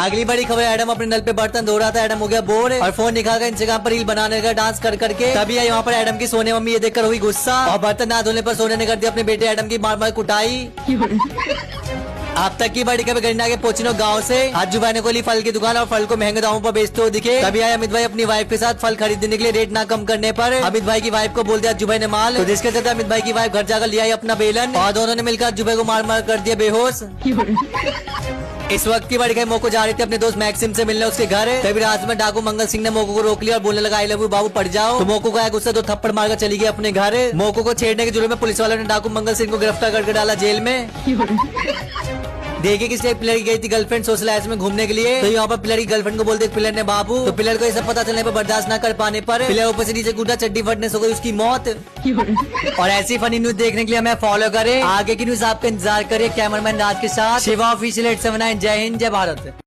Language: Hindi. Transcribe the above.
अगली बड़ी खबर, एडम अपने नल पे बर्तन धो रहा था। एडम हो गया बोर और फोन निकालकर इंस्टाग्राम पर रील बनाने लगा डांस कर करके। तभी यहाँ पर एडम की सोने मम्मी ये देखकर हुई गुस्सा और बर्तन ना धोने पर सोने ने कर दिया अपने बेटे एडम की मार मार कुटाई। अब तक की बड़ी खबर, गन्ना के पोचिनो गांव से अज्जू भाई ने खोली फल की दुकान और फल को महंगे दामों पर बेचते हुए दिखे। तभी आए अमित भाई अपनी वाइफ के साथ फल खरीदने के लिए। रेट ना कम करने पर अमित भाई की वाइफ को बोल दिया अज्जू भाई ने माल, तो जिसके चलते अमित भाई की वाइफ घर जाकर लिया अपना बेलन और दोनों ने मिलकर अज्जू भाई को मार मार कर दिया बेहोश। इस वक्त की बड़ी खबर, मोको जा रही थी अपने दोस्त मैक्सिम से मिलने उसके घर। तभी रात में डाकू मंगल सिंह ने मोको को रोक लिया और बोलने लगा आई लव यू बाबू पड़ जाओ। तो मोको को आया गुस्सा, 2 थप्पड़ मारकर चली गई अपने घर। मोको को छेड़ने के जुर्म में पुलिस वालों ने डाकू मंगल सिंह को गिरफ्तार करके डाला जेल में। देखिए किस लिए पिलर की गई थी गर्लफ्रेंड सोशलाइज में घूमने के लिए। तो यहाँ पर पिलर की गर्लफ्रेंड को बोलते पिलर ने बाबू। तो पिलर को ये सब पता चलने पर बर्दाश्त न कर पाने पर पिलर ऊपर से नीचे कूदा, चड्डी फटने से हो गई उसकी मौत। और ऐसी फनी न्यूज देखने के लिए हमें फॉलो करें। आगे की न्यूज आपका इंतजार करें कैमरामैन राज के साथ। शिवा ऑफिशियल 879। जय हिंद जय भारत।